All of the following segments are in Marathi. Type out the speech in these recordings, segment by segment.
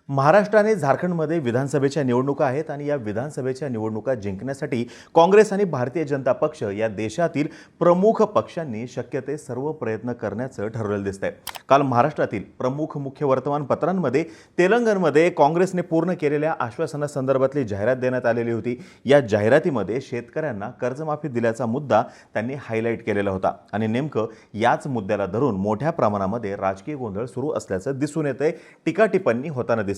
महाराष्ट्र आणि झारखंडमध्ये विधानसभेच्या निवडणुका आहेत आणि या विधानसभेच्या निवडणुका जिंकण्यासाठी काँग्रेस आणि भारतीय जनता पक्ष या देशातील प्रमुख पक्षांनी शक्य ते सर्व प्रयत्न करण्याचं ठरवलेलं दिसतंय। काल महाराष्ट्रातील प्रमुख मुख्य वर्तमानपत्रांमध्ये तेलंगणमध्ये काँग्रेसने पूर्ण केलेल्या आश्वासनासंदर्भातली जाहिरात देण्यात आलेली होती। या जाहिरातीमध्ये शेतकऱ्यांना कर्जमाफी दिल्याचा मुद्दा त्यांनी हायलाइट केलेला होता आणि नेमकं याच मुद्द्याला धरून मोठ्या प्रमाणामध्ये राजकीय गोंधळ सुरू असल्याचं दिसून येतंय। टीका टिप्पणी होताना दिसते।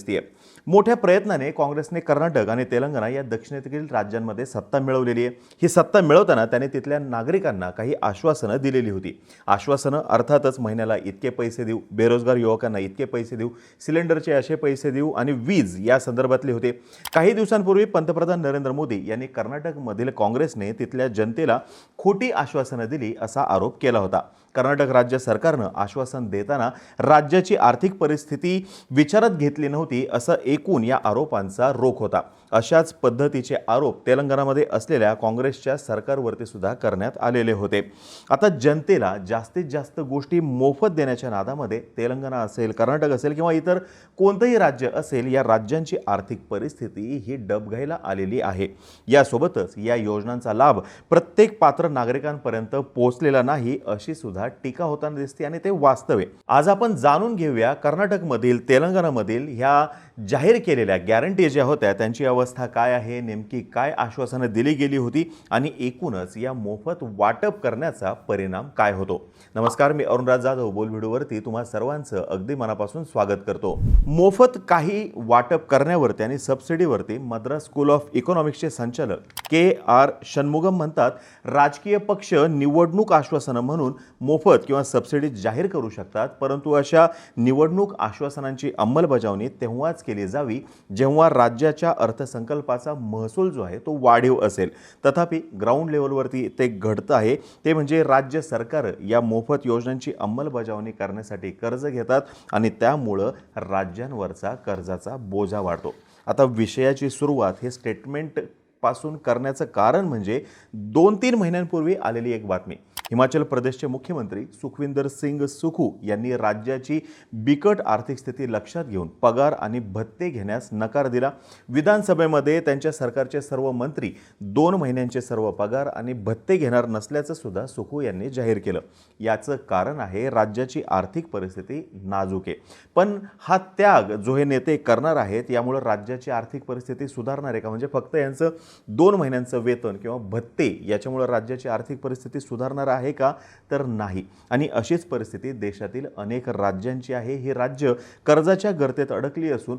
मोठ्या प्रयत्नाने काँग्रेसने कर्नाटक आणि तेलंगणा या दक्षिणेतील राज्यांमध्ये सत्ता मिळवलेली आहे। ही सत्ता मिळवताना त्याने तिथल्या नागरिकांना काही आश्वासनं दिलेली होती। आश्वासनं अर्थातच महिन्याला इतके पैसे देऊ, बेरोजगार युवकांना इतके पैसे देऊ, सिलेंडरचे असे पैसे देऊ आणि वीज या संदर्भातले होते। काही दिवसांपूर्वी पंतप्रधान नरेंद्र मोदी यांनी कर्नाटकमधील काँग्रेसने तिथल्या जनतेला खोटी आश्वासनं दिली असा आरोप केला होता। कर्नाटक राज्य सरकारनं आश्वासन देताना राज्याची आर्थिक परिस्थिती विचारात घेतली नव्हती असं एकूण या आरोपांचा रोख होता। अशाच पद्धतीचे आरोप तेलंगणामध्ये असलेल्या काँग्रेसच्या सरकारवरती सुद्धा करण्यात आलेले होते। आता जनतेला जास्तीत जास्त गोष्टी मोफत देण्याच्या नादामध्ये तेलंगणा असेल, कर्नाटक असेल किंवा इतर कोणतेही राज्य असेल, या राज्यांची आर्थिक परिस्थिती ही डबघाईला आलेली आहे। यासोबतच या योजनांचा लाभ प्रत्येक पात्र नागरिकांपर्यंत पोहोचलेला नाही अशी सुद्धा टीका होताना दिसते आणि ते वास्तव आहे। आज आपण जाणून घेऊया कर्नाटकमधील, तेलंगणामधील ह्या जाहीर केलेल्या गॅरंटी ज्या होत्या त्यांची अवस्था काय आहे, नेमकी काय आश्वासनं दिली गेली होती आणि एकूणच या मोफत वाटप करण्याचा परिणाम काय होतो। नमस्कार, मी अरुणराज जाधव बोल व्हिडिओवरती तुम्हा सर्वांचं अगदी मनापासून स्वागत करतो। मोफत काही वाटप करण्यावरती आणि सबसिडीवरती मद्रास स्कूल ऑफ इकॉनॉमिक्सचे संचालक के.आर. षणमुगम म्हणतात, राजकीय पक्ष निवडणूक आश्वासनं म्हणून मोफत किंवा सबसिडी जाहीर करू शकतात, परंतु अशा निवडणूक आश्वासनांची अंमलबजावणी तेव्हाच केली जावी जेव्हा राज्याच्या अर्थसंकल्पाचा महसूल जो आहे तो वाढीव असेल। तथापि ग्राउंड लेवलवरती ते घडतं आहे ते म्हणजे राज्य सरकार या मोफत योजनांची अंमलबजावणी करण्यासाठी कर्ज घेतात आणि त्यामुळं राज्यांवरचा कर्जाचा बोजा वाढतो। आता विषयाची सुरुवात हे स्टेटमेंट पासून करण्याचं कारण म्हणजे 2-3 महिन्यांपूर्वी आलेली एक बातमी। हिमाचल प्रदेशचे मुख्यमंत्री सुखविंदर सिंग सुखू यांनी राज्याची बिकट आर्थिक स्थिती लक्षात घेऊन पगार आणि भत्ते घेण्यास नकार दिला। विधानसभेमध्ये त्यांच्या सरकारचे सर्व मंत्री 2 महिन्यांचे सर्व पगार आणि भत्ते घेणार नसल्याचं सुद्धा सुखू यांनी जाहीर केलं। याचं कारण आहे राज्याची आर्थिक परिस्थिती नाजूक आहे, पण हा त्याग जो हे नेते करणार आहेत यामुळे राज्याची आर्थिक परिस्थिती सुधारणार आहे का? म्हणजे फक्त यांचं 2 महिन्यांचं वेतन किंवा भत्ते याच्यामुळे राज्याची आर्थिक परिस्थिती सुधारणार आहे का? तर नाही। आणि अशीच परिस्थिती देशातील अनेक राज्यांची आहे। ही राज्य कर्जाच्या गर्तेत अडकली असून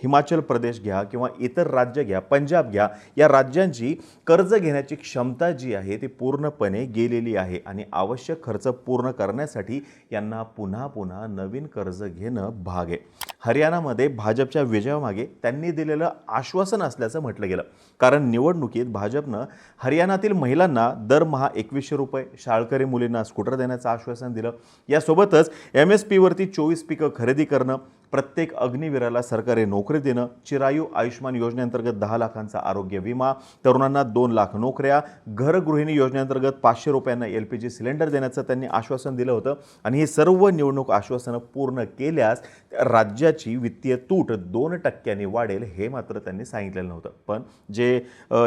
हिमाचल प्रदेश घ्या किंवा इतर राज्य घ्या, पंजाब घ्या, या राज्यांची कर्ज घेण्याची क्षमता जी आहे ती पूर्णपणे गेलेली आहे आणि आवश्यक खर्च पूर्ण करण्यासाठी यांना पुन्हा पुन्हा नवीन कर्ज घेणं भाग आहे। हरियाणामध्ये भाजपच्या विजयामागे त्यांनी दिलेलं आश्वासन असल्याचं म्हटलं गेलं, कारण निवडणुकीत भाजपनं हरियाणातील महिलांना दरमहा 2100 रुपये, शाळकरी मुलींना स्कूटर देण्याचं आश्वासन दिलं। यासोबतच MSP वरती 24 पिकं खरेदी करणं, प्रत्येक अग्निवीराला सरकारी नोकरी देणं, चिरायू आयुष्मान योजनेअंतर्गत 10 लाखांचा आरोग्य विमा, तरुणांना 2 लाख नोकऱ्या, घरगृहिणी योजनेअंतर्गत 500 रुपयांना LPG सिलेंडर देण्याचं त्यांनी आश्वासन दिलं होतं। आणि ही सर्व निवडणूक आश्वासनं पूर्ण केल्यास राज्याची वित्तीय तूट 2% वाढेल हे मात्र त्यांनी सांगितलेलं नव्हतं, पण जे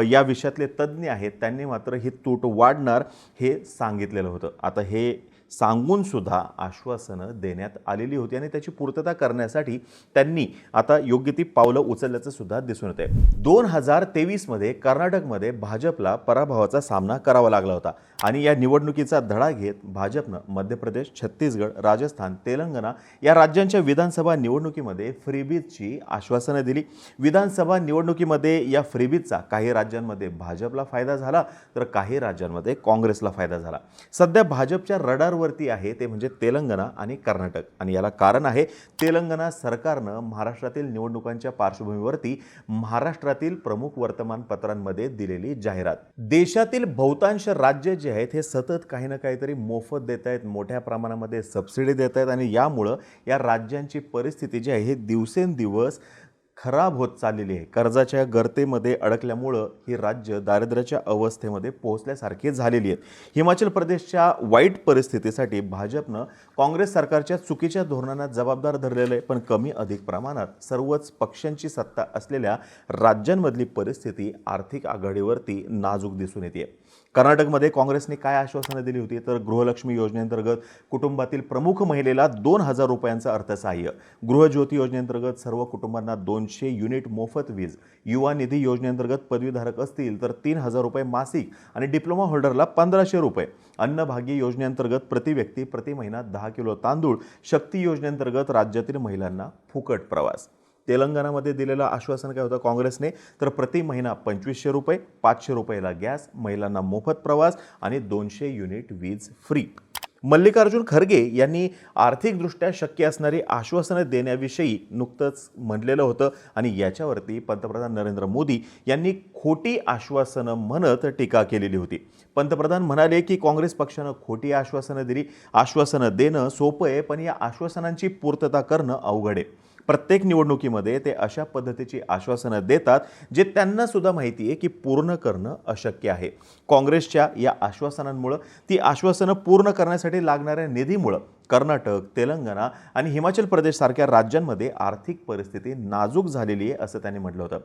या विषयातले तज्ज्ञ आहेत त्यांनी मात्र ही तूट वाढणार हे सांगितलेलं होतं। आता हे सांगून सुद्धा आश्वासनं देण्यात आलेली होती आणि त्याची पूर्तता करण्यासाठी त्यांनी आता योग्य ती पावलं उचलल्याचं सुद्धा दिसून येते। 2023 मध्ये कर्नाटकमध्ये भाजपला पराभवाचा सामना करावा लागला होता आणि या निवडणुकीचा धडा घेत भाजपनं मध्य प्रदेश, छत्तीसगड, राजस्थान, तेलंगणा या राज्यांच्या विधानसभा निवडणुकीमध्ये फ्रीबीजची आश्वासनं दिली। विधानसभा निवडणुकीमध्ये या फ्रीबीजचा काही राज्यांमध्ये भाजपला फायदा झाला तर काही राज्यांमध्ये काँग्रेसला फायदा झाला। सध्या भाजपच्या रडारवरती आहे ते म्हणजे तेलंगणा आणि कर्नाटक, आणि याला कारण आहे तेलंगणा सरकारनं महाराष्ट्रातील निवडणुकांच्या पार्श्वभूमीवरती महाराष्ट्रातील प्रमुख वर्तमानपत्रांमध्ये दिलेली जाहिरात। देशातील बहुतांश राज्य जे आहेत हे सतत काही ना काहीतरी मोफत देत आहेत, मोठ्या प्रमाणामध्ये सबसिडी देत आहेत आणि यामुळे या राज्यांची परिस्थिती जी आहे हे दिवसेंदिवस खराब होत चाललेली आहे. कर्जाच्या गर्तेमध्ये अडकल्यामुळं ही राज्य दारिद्र्याच्या अवस्थेमध्ये पोहोचल्यासारखी झालेली आहेत. हिमाचल प्रदेशच्या वाईट परिस्थितीसाठी भाजपनं काँग्रेस सरकारच्या चुकीच्या धोरणांना जबाबदार धरलेलं आहे. पण कमी अधिक प्रमाणात सर्वच पक्षांची सत्ता असलेल्या राज्यांमधली परिस्थिती आर्थिक आघाडीवरती नाजूक दिसून येते. कर्नाटकमध्ये काँग्रेसने काय आश्वासनं दिली होती, तर गृहलक्ष्मी योजनेअंतर्गत कुटुंबातील प्रमुख महिलेला 2,000 रुपयांचं अर्थसहाय्य, गृहज्योती योजनेअंतर्गत सर्व कुटुंबांना 200 युनिट मोफत वीज, युवा निधी योजनेअंतर्गत पदवीधारक असतील तर 3,000 रुपये मासिक आणि डिप्लोमा होल्डरला 1,500 रुपये, अन्नभाग्य योजनेअंतर्गत प्रति व्यक्ती प्रति महिना 10 किलो तांदूळ, शक्ती योजनेअंतर्गत राज्यातील महिलांना फुकट प्रवास. तेलंगणामध्ये दिलेलं आश्वासन काय होतं काँग्रेसने, तर प्रति महिना 2,500 रुपये, 500 रुपयाला गॅस, महिलांना मोफत प्रवास आणि 200 युनिट वीज फ्री. मल्लिकार्जुन खरगे यांनी आर्थिकदृष्ट्या शक्य असणारी आश्वासनं देण्याविषयी नुकतंच म्हणलेलं होतं आणि याच्यावरती पंतप्रधान नरेंद्र मोदी यांनी खोटी आश्वासनं म्हणत टीका केलेली होती. पंतप्रधान म्हणाले की काँग्रेस पक्षानं खोटी आश्वासनं दिली. आश्वासनं देणं सोपं आहे, पण या आश्वासनांची पूर्तता करणं अवघड आहे. प्रत्येक निवडणुकीमध्ये ते अशा पद्धतीची आश्वासनं देतात जे त्यांना सुद्धा माहिती आहे की पूर्ण करणं अशक्य आहे. काँग्रेसच्या या आश्वासनांमुळे, ती आश्वासनं पूर्ण करण्यासाठी लागणाऱ्या निधीमुळे कर्नाटक, तेलंगणा आणि हिमाचल प्रदेश सारख्या राज्यांमध्ये आर्थिक परिस्थिती नाजूक झालेली आहे असं त्यांनी म्हटलं होतं.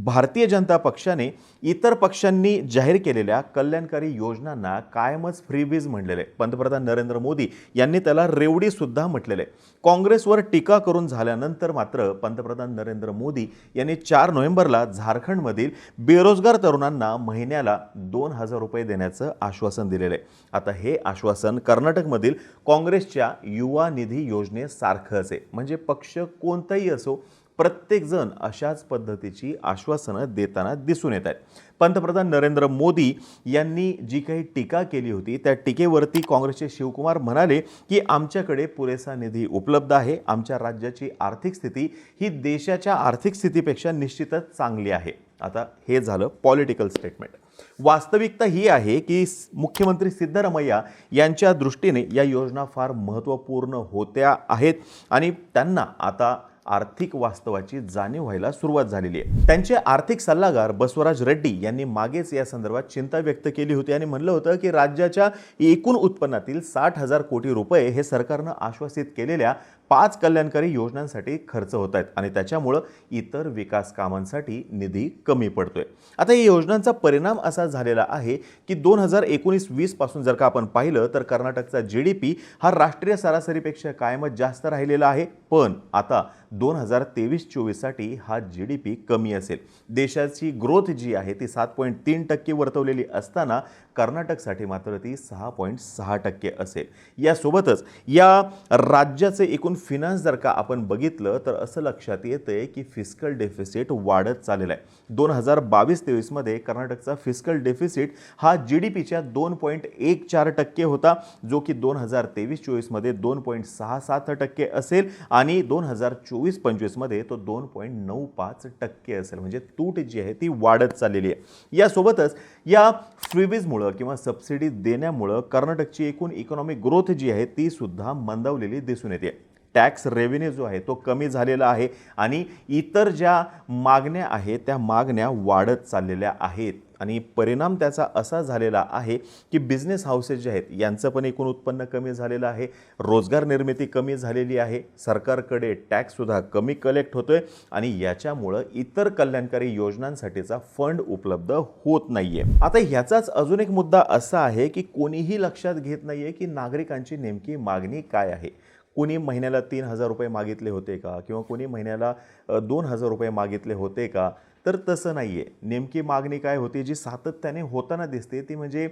भारतीय जनता पक्षाने इतर पक्षांनी जाहीर केलेल्या कल्याणकारी योजनांना कायमच फ्रीबीज म्हणलेले. पंतप्रधान नरेंद्र मोदी यांनी त्याला रेवडी सुद्धा म्हटलेले. काँग्रेसवर टीका करून झाल्यानंतर मात्र पंतप्रधान नरेंद्र मोदी यांनी 4 नोव्हेंबरला झारखंडमधील बेरोजगार तरुणांना महिन्याला 2,000 रुपये देण्याचं आश्वासन दिलेलं आहे. आता हे आश्वासन कर्नाटकमधील काँग्रेसच्या युवा निधी योजनेसारखंच आहे. म्हणजे पक्ष कोणताही असो, प्रत्येकजण अशाच पद्धतीची आश्वासनं देताना दिसून येत आहेत. पंतप्रधान नरेंद्र मोदी यांनी जी काही टीका केली होती त्या टीकेवरती काँग्रेसचे शिवकुमार म्हणाले की आमच्याकडे पुरेसा निधी उपलब्ध आहे. आमच्या राज्याची आर्थिक स्थिती ही देशाच्या आर्थिक स्थितीपेक्षा निश्चितच चांगली आहे. आता हे झालं पॉलिटिकल स्टेटमेंट. वास्तविकता ही आहे की मुख्यमंत्री सिद्धरामय्या यांच्या दृष्टीने या योजना फार महत्त्वपूर्ण होत्या आहेत आणि त्यांना आता आर्थिक वास्तवाची जाणीव व्हायला सुरुवात झालेली आहे. त्यांचे आर्थिक सल्लागार बसवराज रेड्डी यांनी मागेच या संदर्भात चिंता व्यक्त केली होती आणि म्हणलं होतं की राज्याच्या एकूण उत्पन्नातील 60,000 कोटी रुपये हे सरकारनं आश्वासित केलेल्या 5 कल्याणकारी योजनांसाठी खर्च होत आहेत आणि त्याच्यामुळं इतर विकास कामांसाठी निधी कमी पडतोय. आता या योजनांचा परिणाम असा झालेला आहे की 2019-20 पासून जर का आपण पाहिलं तर कर्नाटकचा GDP हा राष्ट्रीय सरासरीपेक्षा कायमच जास्त राहिलेला आहे. पण आता 2023-24 साठी हा GDP कमी असेल. देशाची ग्रोथ जी आहे ती 7.3% वर्तवलेली असताना कर्नाटकसाठी मात्र ती 6.6% असेल. यासोबतच या राज्याचे एकूण फिनान्स जर का आपण बघितलं तर असं लक्षात येतंय की फिस्कल डेफिसिट वाढत चाललेला आहे. 2022-23 मध्ये कर्नाटकचा फिस्कल डेफिसिट हा GDPच्या 2.14% होता, जो की 2023-24 मध्ये 2.67% असेल आणि 2024-25 मध्ये तो 2.95% असेल. म्हणजे तूट जी आहे ती वाढत चाललेली आहे. यासोबतच या फ्रीबीजमुळे किंवा सबसिडी देण्यामुळे कर्नाटकची एकूण इकॉनॉमिक ग्रोथ जी आहे ती सुद्धा मंदावलेली दिसून येते. टॅक्स रेव्हेन्यू जो आहे तो कमी झालेला आहे आणि इतर ज्या मागण्या आहेत त्या मागण्या वाढत चाललेल्या आहेत आणि परिणाम त्याचा असा झालेला आहे की बिझनेस हाऊसेस जे आहेत यांचं पण एकूण उत्पन्न कमी झालेलं आहे, रोजगार निर्मिती कमी झालेली आहे, सरकारकडे टॅक्ससुद्धा कमी कलेक्ट होतोय आणि याच्यामुळं इतर कल्याणकारी योजनांसाठीचा फंड उपलब्ध होत नाहीये. आता ह्याचाच अजून एक मुद्दा असा आहे की कोणीही लक्षात घेत नाहीये की नागरिकांची नेमकी मागणी काय आहे. कोणी महिन्याला 3,000 रुपये मागितले होते का किंवा कोणी महिन्याला 2,000 रुपये मागितले होते का, तर तसं नाही आहे. नेमकी मागणी काय होती जी सातत्याने होताना दिसते ती म्हणजे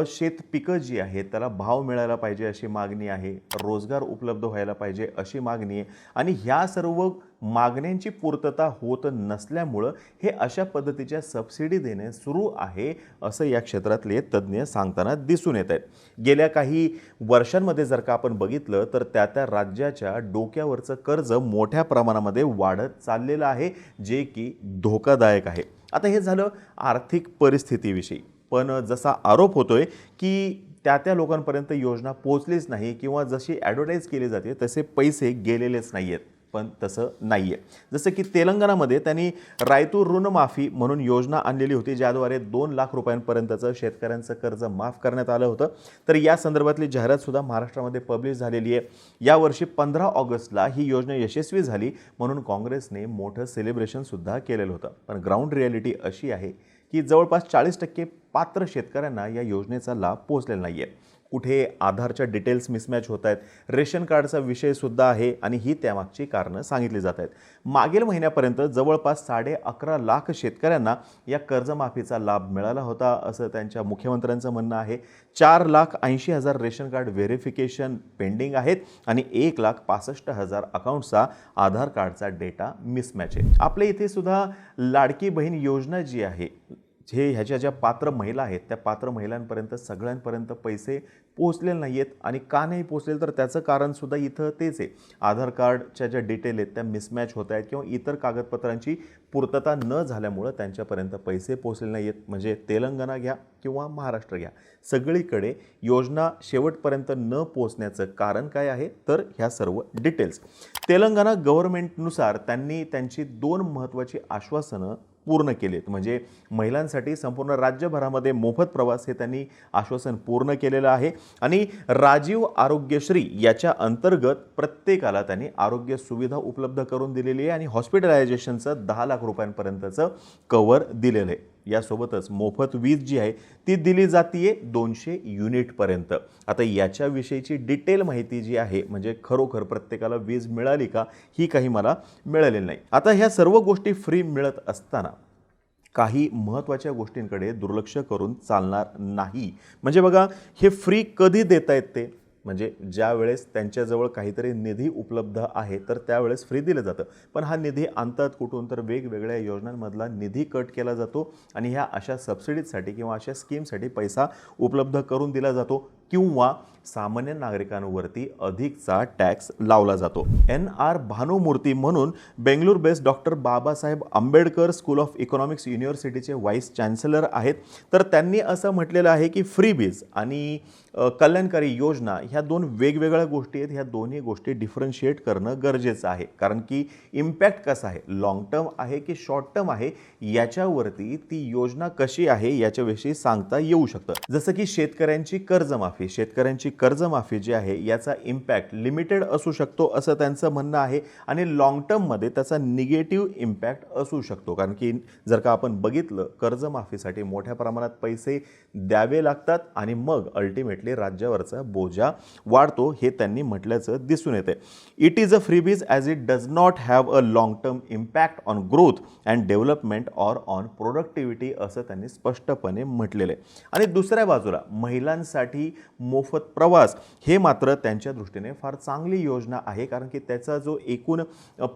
शेत पिकं जी आहेत त्याला भाव मिळायला पाहिजे अशी मागणी आहे, रोजगार उपलब्ध व्हायला पाहिजे अशी मागणी आहे आणि ह्या सर्व मागण्यांची पूर्तता होत नसल्यामुळं हे अशा पद्धतीच्या सबसिडी देणे सुरू आहे असं या क्षेत्रातले तज्ज्ञ सांगताना दिसून येत आहेत. गेल्या काही वर्षांमध्ये जर का आपण बघितलं तर त्या राज्याच्या डोक्यावरचं कर्ज मोठ्या प्रमाणामध्ये वाढत चाललेलं आहे, जे की धोकादायक आहे. आता हे झालं आर्थिक परिस्थितीविषयी. पण जसा आरोप होतोय की त्या लोकांपर्यंत योजना पोहोचलीच नाही किंवा जशी ॲडव्हर्टाईज केली जाते तसे पैसे गेलेलेच नाही आहेत. पण तसं नाही आहे. जसं की तेलंगणामध्ये त्यांनी रायतू ऋण माफी म्हणून योजना आणलेली होती, ज्याद्वारे 2 लाख रुपयांपर्यंतचं शेतकऱ्यांचं कर्ज माफ करण्यात आलं होतं. तर या संदर्भातली जाहिरातसुद्धा महाराष्ट्रामध्ये पब्लिश झालेली आहे. यावर्षी 15 ऑगस्टला ही योजना यशस्वी झाली म्हणून काँग्रेसने मोठं सेलिब्रेशनसुद्धा केलेलं होतं. पण ग्राउंड रिॲलिटी अशी आहे की जवळपास 40% पात्र शेतकऱ्यांना या योजनेचा लाभ पोहोचलेला नाही आहे. कुठे आधारच्या डिटेल्स मिसमॅच होत आहेत, रेशन कार्डचा विषयसुद्धा आहे आणि ही त्यामागची कारणं सांगितली जात आहेत. मागील महिन्यापर्यंत जवळपास 11.5 लाख शेतकऱ्यांना या कर्जमाफीचा लाभ मिळाला होता असं त्यांच्या मुख्यमंत्र्यांचं म्हणणं आहे. 4,80,000 रेशन कार्ड व्हेरिफिकेशन पेंडिंग आहेत आणि 1,65,000 अकाउंट्सचा आधार कार्डचा डेटा मिसमॅच आहे. आपल्या इथे सुद्धा लाडकी बहीण योजना जी आहे, ह्याच्या ज्या पात्र महिला आहेत त्या पात्र महिलांपर्यंत सगळ्यांपर्यंत पैसे पोहोचलेले नाही आहेत. आणि का नाही पोहोचलेले तर त्याचं कारणसुद्धा इथं तेच आहे. आधार कार्डच्या ज्या डिटेल आहेत त्या मिसमॅच होत आहेत किंवा इतर कागदपत्रांची पूर्तता न झाल्यामुळं त्यांच्यापर्यंत पैसे पोहोचलेले नाही आहेत. म्हणजे तेलंगणा घ्या किंवा महाराष्ट्र घ्या, सगळीकडे योजना शेवटपर्यंत न पोहोचण्याचं कारण काय आहे तर ह्या सर्व डिटेल्स. तेलंगणा गव्हर्नमेंटनुसार त्यांनी त्यांची 2 महत्त्वाची आश्वासनं पूर्ण केलेत. म्हणजे महिलांसाठी संपूर्ण राज्यभरामध्ये मोफत प्रवास हे त्यांनी आश्वासन पूर्ण केलेलं आहे आणि राजीव आरोग्यश्री याच्या अंतर्गत प्रत्येकाला त्यांनी आरोग्य सुविधा उपलब्ध करून दिलेली आहे आणि हॉस्पिटलायझेशनचं 10 लाख रुपयांपर्यंतचं कव्हर दिलेलं आहे. यासोबतच मोफत वीज जी आहे ती दिली जातीये 200 युनिटपर्यंत. आता याच्याविषयीची डिटेल माहिती जी आहे म्हणजे खरोखर प्रत्येकाला वीज मिळाली का ही काही मला मिळालेली नाही. आता ह्या सर्व गोष्टी फ्री मिळत असताना काही महत्त्वाच्या गोष्टींकडे दुर्लक्ष करून चालणार नाही. म्हणजे बघा, हे फ्री कधी देता येत ते म्हणजे ज्या वेळेस त्यांच्याजवळ काहीतरी निधी उपलब्ध आहे तर त्यावेळेस फ्री दिलं जातं. पण हा निधी आणतात कुठून तर वेगवेगळ्या योजनांमधला निधी कट केला जातो आणि ह्या अशा सबसिडीजसाठी किंवा अशा स्कीमसाठी पैसा उपलब्ध करून दिला जातो किंवा सामान्य नागरिकांवरती अधिकचा टॅक्स लावला जातो. NR भानुमूर्ती म्हणून Bengaluru based doctor Babasaheb Ambedkar school of economics युनिव्हर्सिटीचे व्हाईस चान्सलर आहेत. तर त्यांनी असं म्हटलेलं आहे की फ्रीबीज आणि कल्याणकारी योजना ह्या 2 वेगवेगळ्या गोष्टी आहेत. ह्या दोन्ही गोष्टी डिफरन्शिएट करणं गरजेचं आहे. कारण की इम्पॅक्ट कसा आहे, लॉंग टर्म आहे की शॉर्ट टर्म आहे, याच्यावरती ती योजना कशी आहे याच्याविषयी सांगता येऊ शकतं. जसं की शेतकऱ्यांची कर्जमाफी जी आहे याचा इम्पॅक्ट लिमिटेड असू शकतो असं त्यांचं म्हणणं आहे आणि लॉंग टर्ममध्ये त्याचा निगेटिव्ह इम्पॅक्ट असू शकतो. कारण की जर का आपण बघितलं कर्जमाफीसाठी मोठ्या प्रमाणात पैसे द्यावे लागतात आणि मग अल्टिमेटली राज्यावरचा बोजा वाढतो हे त्यांनी म्हटल्याचं दिसून येते. It is a freebies as it does not have a long term impact on growth and development or on productivity असं त्यांनी स्पष्टपणे म्हटलेलं आहे. आणि दुसऱ्या बाजूला महिलांसाठी मोफत प्रवास हे मात्र त्यांच्या दृष्टीने फार चांगली योजना आहे. कारण की त्याचा जो एकूण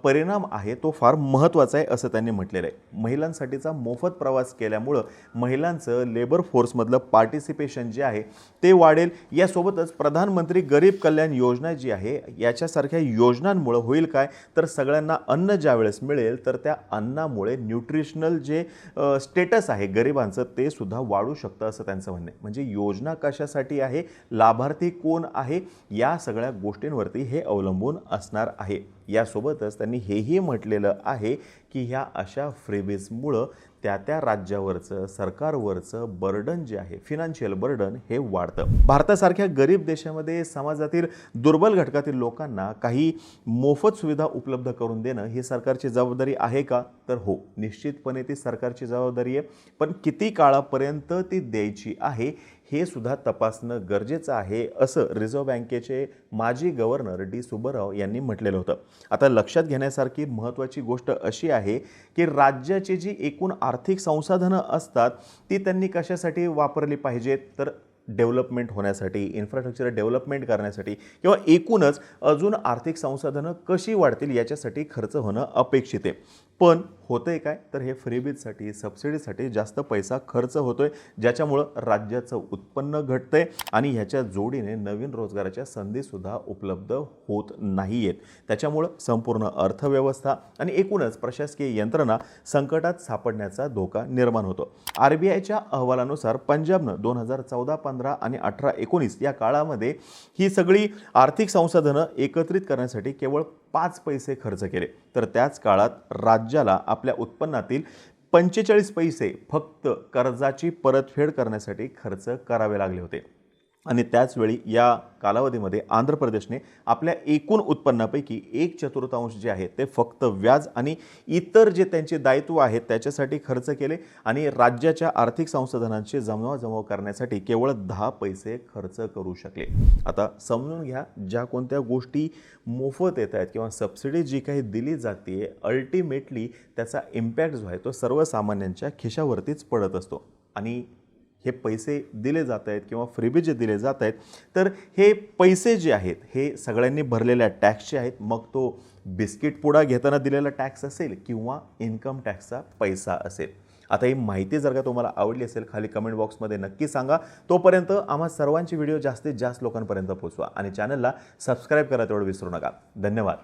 परिणाम आहे तो फार महत्त्वाचा आहे असं त्यांनी म्हटलेलं आहे. महिलांसाठीचा मोफत प्रवास केल्यामुळं महिलांचं लेबर फोर्समधलं पार्टिसिपेशन जे आहे ते वाढेल. यासोबतच प्रधानमंत्री गरीब कल्याण योजना जी आहे याच्यासारख्या योजनांमुळे होईल काय तर सगळ्यांना अन्न ज्यावेळेस मिळेल तर त्या अन्नामुळे न्यूट्रिशनल जे स्टेटस आहे गरिबांचं ते सुद्धा वाढू शकतं असं त्यांचं म्हणणं आहे. म्हणजे योजना कशासाठी आहे, लाभार्थी कोण आहे, या सगळ्या गोष्टींवरती हे अवलंबून असणार आहे. यासोबतच त्यांनी हेही म्हटलेलं आहे की ह्या अशा फ्रीबीजमुळं त्या राज्यावरचं सरकारवरचं बर्डन जे आहे फिनान्शियल बर्डन हे वाढतं. भारतासारख्या गरीब देशामध्ये समाजातील दुर्बल घटकातील लोकांना काही मोफत सुविधा उपलब्ध करून देणं ही सरकारची जबाबदारी आहे का तर हो, निश्चितपणे ती सरकारची जबाबदारी आहे. पण किती काळापर्यंत ती द्यायची आहे हे सुद्धा तपासणं गरजेचं आहे असं रिझर्व्ह बँकेचे माजी गव्हर्नर डी सुब्बराव यांनी म्हटलेलं होतं. आता लक्षात घेण्यासारखी महत्त्वाची गोष्ट अशी आहे की राज्याची जी एकूण आर्थिक संसाधनं असतात ती त्यांनी कशासाठी वापरली पाहिजेत तर डेव्हलपमेंट होण्यासाठी, इन्फ्रास्ट्रक्चर डेव्हलपमेंट करण्यासाठी किंवा एकूणच अजून आर्थिक संसाधनं कशी वाढतील याच्यासाठी खर्च होणं अपेक्षित आहे. पण होतंय काय तर हे फ्रीबीजसाठी सबसिडीसाठी जास्त पैसा खर्च होतोय, ज्याच्यामुळं राज्याचं उत्पन्न घटतंय आणि ह्याच्या जोडीने नवीन रोजगाराच्या संधीसुद्धा उपलब्ध होत नाही आहेत. त्याच्यामुळं संपूर्ण अर्थव्यवस्था आणि एकूणच प्रशासकीय यंत्रणा संकटात सापडण्याचा धोका निर्माण होतो. RBIच्या अहवालानुसार पंजाबनं 2014, 15 आणि 18, 19 या काळामध्ये ही सगळी आर्थिक संसाधनं एकत्रित करण्यासाठी केवळ 5 पैसे खर्च केले तर त्याच काळात राज्याला आपल्या उत्पन्नातील 45 पैसे फक्त कर्जाची परतफेड करण्यासाठी खर्च करावे लागले होते. आणि त्याचवेळी या कालावधीमध्ये आंध्र प्रदेशने आपल्या एकूण उत्पन्नापैकी 1/4 जे आहे ते फक्त व्याज आणि इतर जे त्यांचे दायित्व आहेत त्याच्यासाठी खर्च केले आणि राज्याच्या आर्थिक संसाधनांची जमवाजमव करण्यासाठी केवळ 10 पैसे खर्च करू शकले. आता समजून घ्या, ज्या कोणत्या गोष्टी मोफत येत आहेत किंवा सबसिडी जी काही दिली जाते अल्टिमेटली त्याचा इम्पॅक्ट जो आहे तो सर्वसामान्यांच्या खिशावरतीच पडत असतो. आणि हे पैसे दिले जात आहेत किंवा फ्रीबी जे दिले जात आहेत तर हे पैसे जे आहेत हे सगळ्यांनी भरलेल्या टॅक्सचे आहेत. मग तो बिस्किट पुडा घेताना दिलेला टॅक्स असेल किंवा इन्कम टॅक्सचा पैसा असेल. आता ही माहिती जर का तुम्हाला आवडली असेल खाली कमेंट बॉक्समध्ये नक्की सांगा. तोपर्यंत आम्हा सर्वांची व्हिडिओ जास्तीत जास्त लोकांपर्यंत पोहोचवा आणि चॅनलला सबस्क्राईब करा तेवढं विसरू नका. धन्यवाद.